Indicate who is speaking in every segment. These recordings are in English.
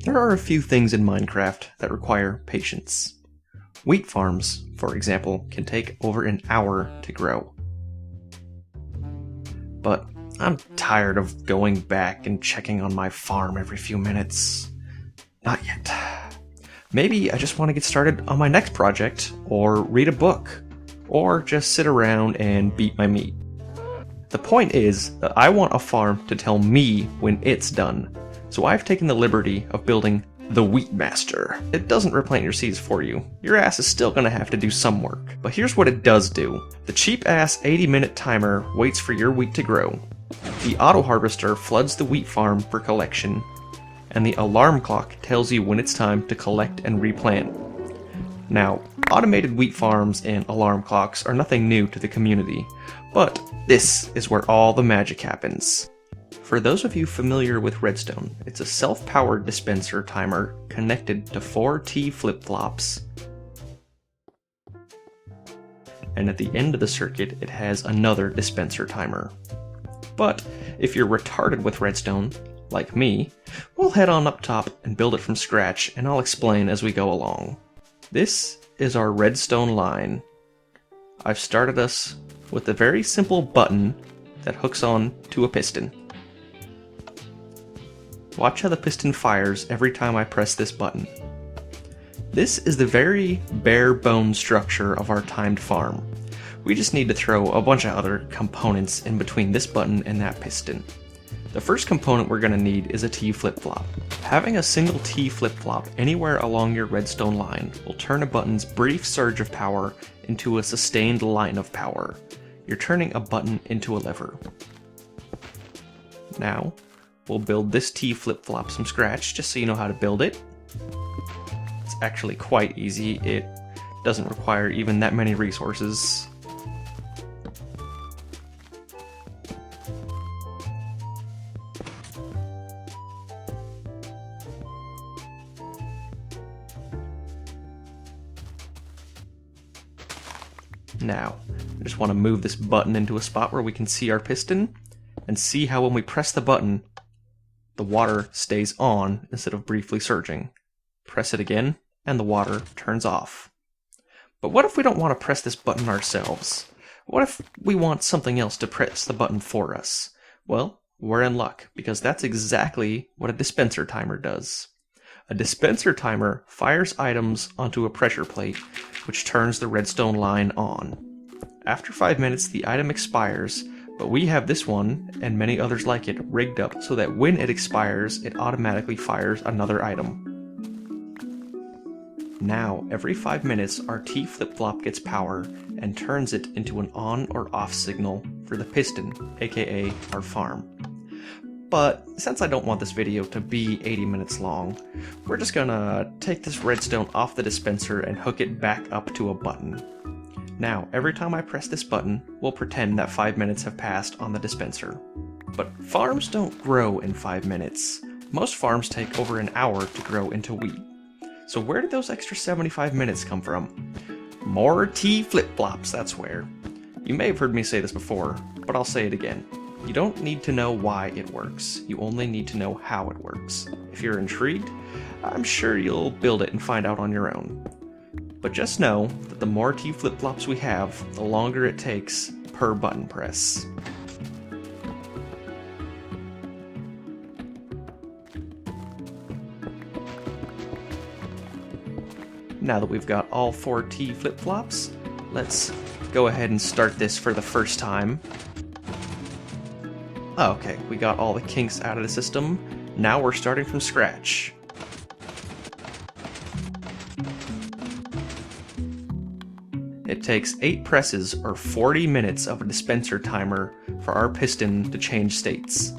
Speaker 1: There are a few things in Minecraft that require patience. Wheat farms, for example, can take over an hour to grow. But I'm tired of going back and checking on my farm every few minutes. Not yet. Maybe I just want to get started on my next project, or read a book, or just sit around and beat my meat. The point is that I want a farm to tell me when it's done, so I've taken the liberty of building the Wheatmaster. It doesn't replant your seeds for you. Your ass is still gonna have to do some work. But here's what it does do. The cheap-ass 80-minute timer waits for your wheat to grow. The auto harvester floods the wheat farm for collection, and the alarm clock tells you when it's time to collect and replant. Now, automated wheat farms and alarm clocks are nothing new to the community, but this is where all the magic happens. For those of you familiar with redstone, it's a self-powered dispenser timer connected to 4 T flip-flops. And at the end of the circuit, it has another dispenser timer. But if you're retarded with redstone, like me, we'll head on up top and build it from scratch, and I'll explain as we go along. This is our redstone line. I've started us with a very simple button that hooks on to a piston. Watch how the piston fires every time I press this button. This is the very bare bones structure of our timed farm. We just need to throw a bunch of other components in between this button and that piston. The first component we're going to need is a T flip-flop. Having a single T flip-flop anywhere along your redstone line will turn a button's brief surge of power into a sustained line of power. You're turning a button into a lever. Now, we'll build this T flip-flop from scratch just so you know how to build it. It's actually quite easy. It doesn't require even that many resources. Now, I just want to move this button into a spot where we can see our piston, and see how when we press the button, the water stays on instead of briefly surging. Press it again, and the water turns off. But what if we don't want to press this button ourselves? What if we want something else to press the button for us? Well, we're in luck, because that's exactly what a dispenser timer does. A dispenser timer fires items onto a pressure plate, which turns the redstone line on. After 5 minutes, the item expires, but we have this one, and many others like it, rigged up so that when it expires, it automatically fires another item. Now, every 5 minutes, our T flip-flop gets power and turns it into an on or off signal for the piston, aka our farm. But since I don't want this video to be 80 minutes long, we're just gonna take this redstone off the dispenser and hook it back up to a button. Now, every time I press this button, we'll pretend that 5 minutes have passed on the dispenser. But farms don't grow in 5 minutes. Most farms take over an hour to grow into wheat. So where did those extra 75 minutes come from? More T flip-flops, that's where. You may have heard me say this before, but I'll say it again. You don't need to know why it works, you only need to know how it works. If you're intrigued, I'm sure you'll build it and find out on your own. But just know that the more T flip-flops we have, the longer it takes per button press. Now that we've got all 4 T flip-flops, let's go ahead and start this for the first time. Okay, we got all the kinks out of the system. Now we're starting from scratch. It takes 8 presses or 40 minutes of a dispenser timer for our piston to change states.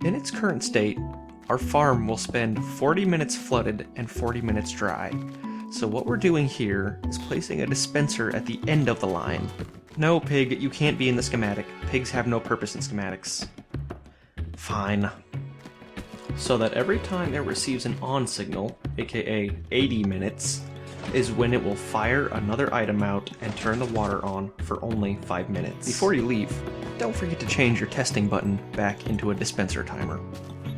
Speaker 1: In its current state, our farm will spend 40 minutes flooded and 40 minutes dry. So what we're doing here is placing a dispenser at the end of the line. No, Pig, you can't be in the schematic. Pigs have no purpose in schematics. Fine. So that every time it receives an on signal, aka 80 minutes, is when it will fire another item out and turn the water on for only 5 minutes. Before you leave, don't forget to change your testing button back into a dispenser timer.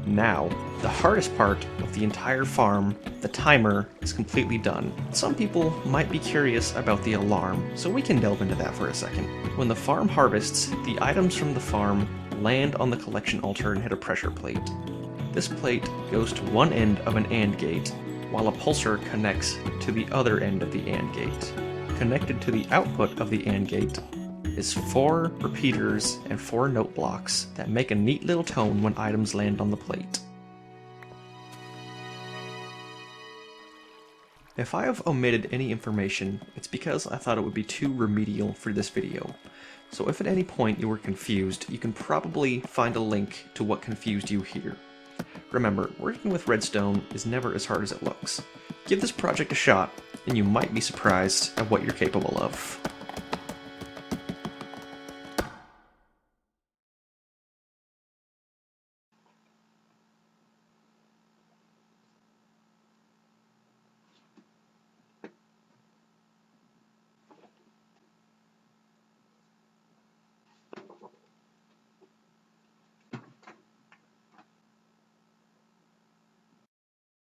Speaker 1: Now, the hardest part of the entire farm, the timer, is completely done. Some people might be curious about the alarm, so we can delve into that for a second. When the farm harvests, the items from the farm land on the collection altar and hit a pressure plate. This plate goes to one end of an AND gate, while a pulsar connects to the other end of the AND gate. Connected to the output of the AND gate is 4 repeaters and 4 note blocks that make a neat little tone when items land on the plate. If I have omitted any information, it's because I thought it would be too remedial for this video. So if at any point you were confused, you can probably find a link to what confused you here. Remember, working with redstone is never as hard as it looks. Give this project a shot, and you might be surprised at what you're capable of.